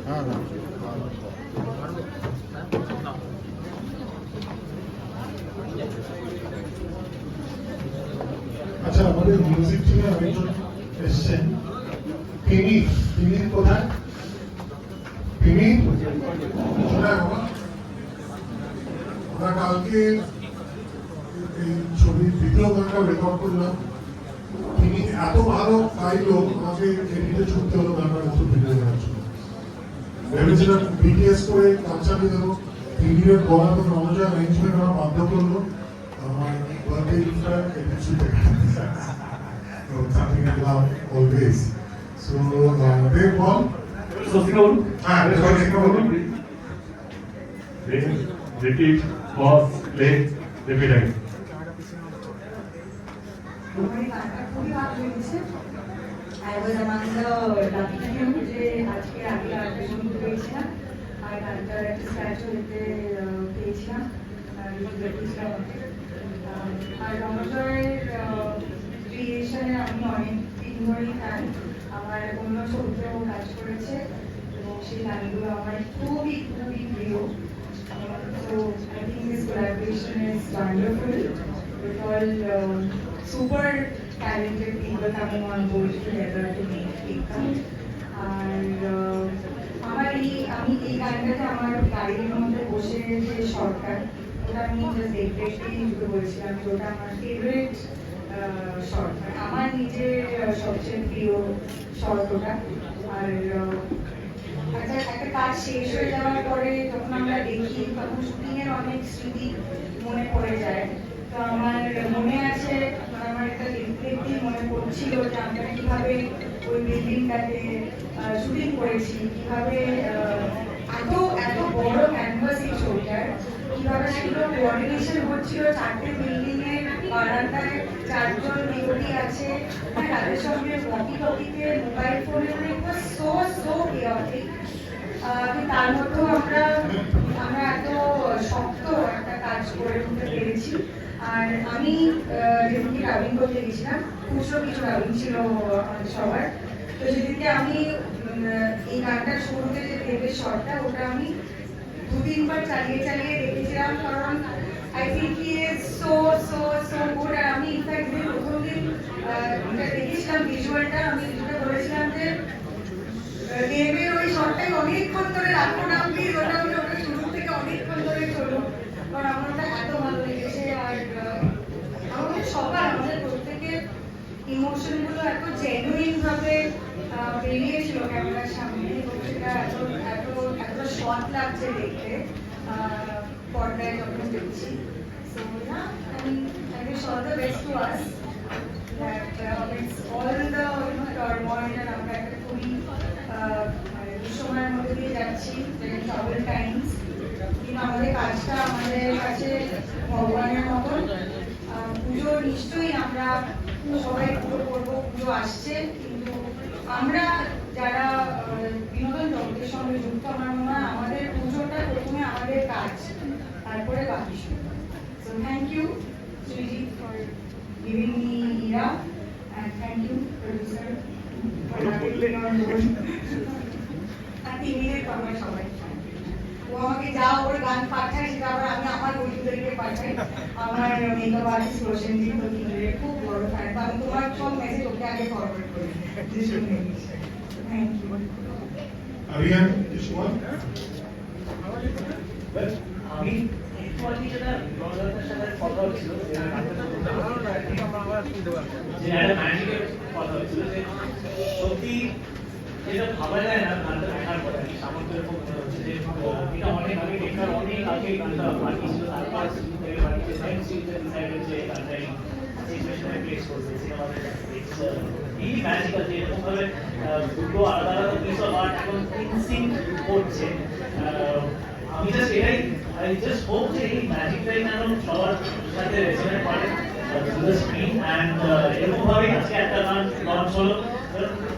হ্যাঁ হ্যাঁ আচ্ছা, আমাদের মিউজিক টিমে আরেকজন এসছেন, তিনি কোথায়? তিনি আমরা কালকে এই ছবির দ্বিতীয় গানটা রেকর্ড করলাম। তিনি এত ভালো গাইলো, আমাকে এডিটে ছুটতে হলো গানটা নতুন ভিডিও করার জন্য। ভেবেছিলাম বিটিএস করে কালচার দিয়ে দেবো, 3 মিনিট বলার তো রমজান অ্যারেঞ্জমেন্ট আমার বাধ্য করলো। আমার বার্থডে গিফটটা এডিট ছুটে something I love always. So, Dave, ball. Repeat, pause, play, repeat again. I was among the lucky few যে আজকে আগে অডিশন পেয়েছিলাম আর গানটার একটা স্ক্র্যাচও দিতে পেয়েছিলাম আর রমজানের ক্রিয়েশনে আমি অনেক দিন ধরেই ফ্যান। আমার অন্য ছবিতেও কাজ করেছে এবং সেই গানগুলো আমার খুবই খুবই প্রিয়। So I think this collaboration is wonderful with all super talented people coming on board together to make Eka. And আমি এই গানটাতে আমার গাড়ির মধ্যে বসে যে শর্টকাট ওটা আমি জাস্ট দেখতেই শুরু করেছিলাম, ওটা আমার ফেভারিট শর্ট, আমার নিজের সবচেয়ে প্রিয় শর্ট ওটা। আর একটা কাজ শেষ হয়ে যাওয়ার পরে যখন আমরা দেখি তখন শুটিং এর অনেক স্মৃতি মনে পড়ে যায়। তো আমার মনে আছে, আমার একটা দেখতেই মনে পড়ছিল যে আমরা কিভাবে ওই বিল্ডিংটাতে শুটিং করেছি, কিভাবে এত এত বড় ক্যানভাস এই ছবিটার, কিভাবে সেগুলো কোঅর্ডিনেশন হচ্ছিল। 4টে বিল্ডিং এর বারান্দায় 4জন লেখি আছে, তাদের সঙ্গে ওয়াকি টকিতে মোবাইল ফোনে সো সো কেয়াটিক। তার মধ্যেও আমরা এত শক্ত একটা কাজ করে উঠতে পেরেছি। আর আমি যেদিনকে ডাবিং করতে গেছিলাম, খুচরো কিছু ডাবিং ছিল আমাদের সবার, তো সেদিনকে আমি এই গানটার শুরুতে যে দেবের শটটা ওটা আমি 2-3 বার চালিয়ে চালিয়ে দেখেছিলাম, কারণ I think he is so so so good. আর আমি ইনফ্যাক্ট যে প্রথম দিন দেখেছিলাম ভিজুয়ালটা, আমি যেটা বলেছিলাম যে দেবের ওই শটটাই অনেকক্ষণ ধরে রাখো না প্লিজ, ওটা শুরু থেকে অনেকক্ষণ ধরে চলুন, কারণ আমার ওটা এত ভালো লেগেছে। আর আমাদের সবার, আমাদের প্রত্যেকের ইমোশন গুলো এত জেনুইন ভাবে বেরিয়েছিল ক্যামেরার সামনে, এবং সেটা এত এত এত শর্ট লাগছে দেখতে পর্দায় যখন দেখছি। সো না, I wish all the best to us, that it's all the turmoil, and আমরা একটা খুবই সময়ের মধ্যে দিয়ে যাচ্ছি, ট্রাভেল টাইমস, কিন্তু আমাদের কাজটা আমাদের কাছে ভগবানের মতন। পুজো নিশ্চয়ই আমরা সবাই পুজো করবো, পুজো আসছে, কিন্তু আমরা যারা বিনোদন জগতের সঙ্গে যুক্ত, আমার মনে হয় আমাদের পুজোটা প্রথমে আমাদের কাজ, তারপরে বাকি। So thank you Srijit for giving me Ira, and thank you producer for having me on board. আর টিমের আমরা সবাই, ও আমাকে যা ওর গান পাঠায় সেটা আবার আমি আমার বন্ধুদেরকে পাঠাই। আমার মেকআপ আর্টিস্ট প্রসেনজিৎ তো টিমের খুব বড় ফ্যান, আমি তোমার সব মেসেজ ওকে আগে ফরওয়ার্ড করি। Thank you. Arian, this one. আমি একটুখানি যেটা রমজানের সাথে কথা হচ্ছিল, যে একটা ম্যাজিকের কথা হচ্ছিল, যে সত্যি যেটা ভাবা যায় না গানটা দেখার পরে, আমি সামর্থ্য এরকম মনে হচ্ছে যে এটা অনেক আগে দেখার, অনেক আগে গানটা পাঠিয়েছিল, তারপর যে গানটাই সিচুয়েশনে প্লেস করছে সিনেমাতে। এই ম্যাজিক্যাল যে এরকম ভাবে দুটো আলাদা আলাদা পিস অফ আর্ট এখন ইনসিঙ্ক করছে। আমি জাস্ট এটাই আই জাস্ট হোপ যে এই ম্যাজিকটাই যেন সবার সাথে রেজোনেট করে টু দ্য স্ক্রিন। অ্যান্ড এরকম ভাবে আজকে একটা গান লঞ্চ হলো,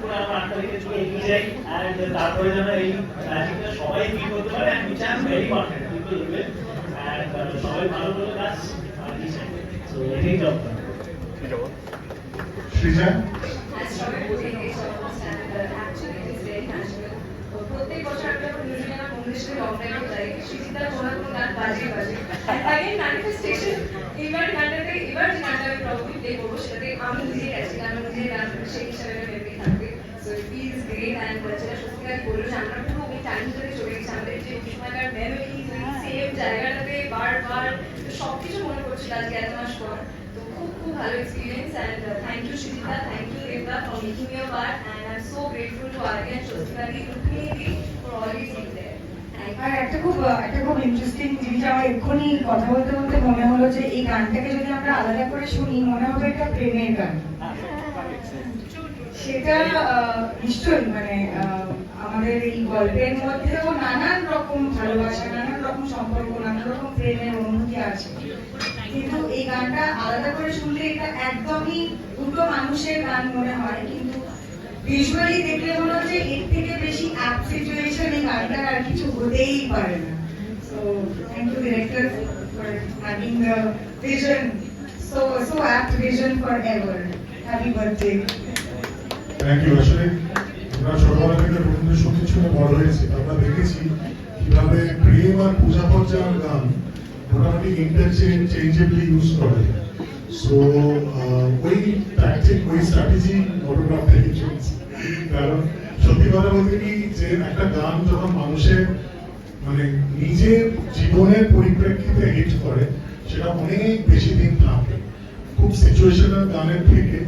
পুরো আমরা 8 তারিখে চলে এগিয়ে যাই, অ্যান্ড তারপরে যেন এই ম্যাজিকটা সবাই ফিল করতে পারে, and which I am very confident people will, and সবাই ভালো করে কাজ দিয়েছেন। সো এটাই job. Srijan? I started doing it almost, and actually this বন্ধুদের সাথে লং ড্রাইভে যাই, সুচিত্রার কোনো না কোনো গান বাজে বাজে। Again, manifestation, এবার গানটাতে, এবার যে গানটা আমি probably play করবো সেটাতে আমি নিজে গেছি, আমি নিজের গান সেই হিসাবে মেমরি থাকবে। So it feels great and যেটা সত্যিকার বললো যে আমরা পুরো ওই টাইমটাতে চলে গেছি, আমাদের যে ওই সময়কার মেমোরিজ, সেম জায়গাটাতে বারবার সবকিছু মনে পড়ছিল আজকে এত মাস পর। তো খুব খুব ভালো experience and thank you Suchitra, thank you দেবদা for making your part and I am so grateful to Aryan, স্বস্তিকাদি, রুক্মিণীদি ফর অলওয়েজ বিং দেয়ার। আর একটা খুব ইন্টারেস্টিং জিনিস আমার এক্ষুনি কথা বলতে বলতে মনে হলো যে এই গানটাকে যদি আমরা আলাদা করে শুনি মনে হবে এটা প্রেমের গান। সেটা নিশ্চয়ই মানে আমাদের এই গল্পের মধ্যেও নানান রকম ভালোবাসা, নানান রকম সম্পর্ক, নানান রকম প্রেমের অনুভূতি আছে, কিন্তু এই গানটা আলাদা করে শুনলে এটা একদমই দুটো মানুষের গান মনে হয়, কিন্তু ভিজুয়ালি দেখলে মনে হচ্ছে এর থেকে বেশি অ্যাপ সিচুয়েশন এই গানটা আর কিছু হতেই পারে না। So thank you director for having the vision, so apt vision forever. Happy birthday. Thank you. আসলে আমরা ছোটবেলা থেকে রবীন্দ্রসঙ্গীত শুনে বড় হয়েছি, আমরা দেখেছি কিভাবে প্রেম আর পূজা পর্যায়ের গান মোটামুটি ইন্টারচেঞ্জেবলি ইউজ করে। সো ওই ট্যাকটিক, ওই স্ট্র্যাটেজি অটোগ্রাফ থেকে চলছে। কারণ সত্যি কথা বলতে কি যে একটা গান যখন মানুষের মানে নিজের জীবনের পরিপ্রেক্ষিতে হিট করে সেটা অনেক বেশি দিন থাকে। খুব সিচুয়েশনাল গানের থেকে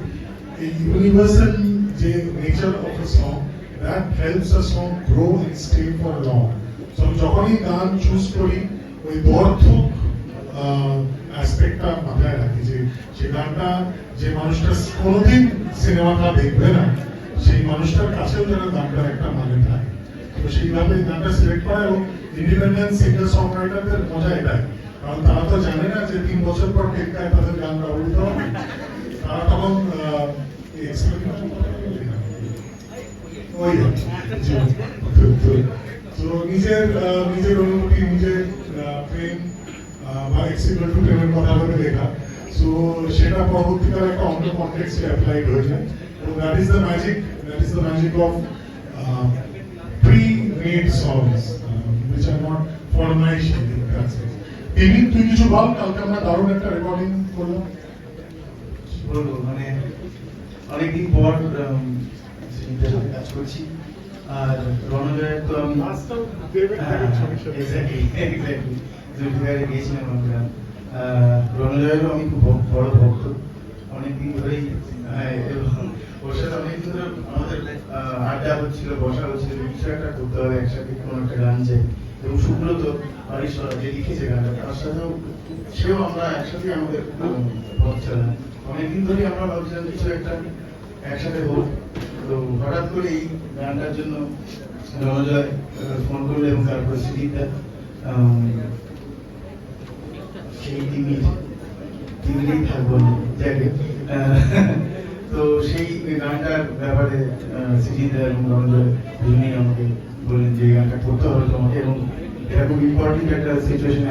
এই ইউনিভার্সাল যে nature of a song, that helps a song grow and stay for long. So যখনই গান চুজ করি ওই দর্থক অ্যাসপেক্টটা মাথায় রাখি যে সেই গানটা যে মানুষটা কোনোদিন সিনেমাটা দেখবে না সেই মানুষটার কাছেও যেন গানটার একটা মানে থাকে। তো সেইভাবে গানটা সিলেক্ট করা এবং ইন্ডিপেন্ডেন্ট সিঙ্গার সং রাইটারদের মজা এটাই, কারণ তারা তো জানে না যে 3 বছর পর টেক্কায় তাদের গান ব্যবহৃত হবে। তারা তখন নিজের অনুভূতি, নিজের প্রেম বা এক্সিকুয়াল টু প্রেমের কথা ভেবে লেখা, সো সেটা পরবর্তীকালে একটা অন্য কনটেক্সটে অ্যাপ্লাইড হয়ে যায়। তো that is the magic of pre-made songs which are not formalized in the concept. তুই কিছু বল, কালকে আমরা দারুণ একটা রেকর্ডিং করলাম। বলবো মানে অনেকদিন পর সিনেমার সাথে কাজ করছি, আর রণজয়ের তো আমি জুটিকারে গিয়েছিলাম আমরা। রণজয়েরও আমি খুব বড় ভক্ত অনেকদিন ধরেই, ওর সাথে অনেকদিন ধরে আমাদের আড্ডা হচ্ছিল, বসা হচ্ছিল, কিছু একটা করতে হবে একসাথে, কোনো একটা গান চাই। এবং সুব্রত হরিশ্বর যে লিখেছে গানটা, তার সাথেও সেও আমরা একসাথে আমাদের পথ চালাম। অনেকদিন ধরে আমরা ভাবছিলাম কিছু একটা একসাথে হোক। তো হঠাৎ করে এই গানটার জন্য রণজয় ফোন করলো এবং তারপরে সিডিটা সেই টিভিতেই থাকবো যাকে। তো সেই গানটার ব্যাপারে সিডিটা এবং রণজয় দুজনেই আমাকে বললেন যে গানটা করতে হবে তোমাকে, এবং এটা খুব ইম্পর্টেন্ট একটা সিচুয়েশন।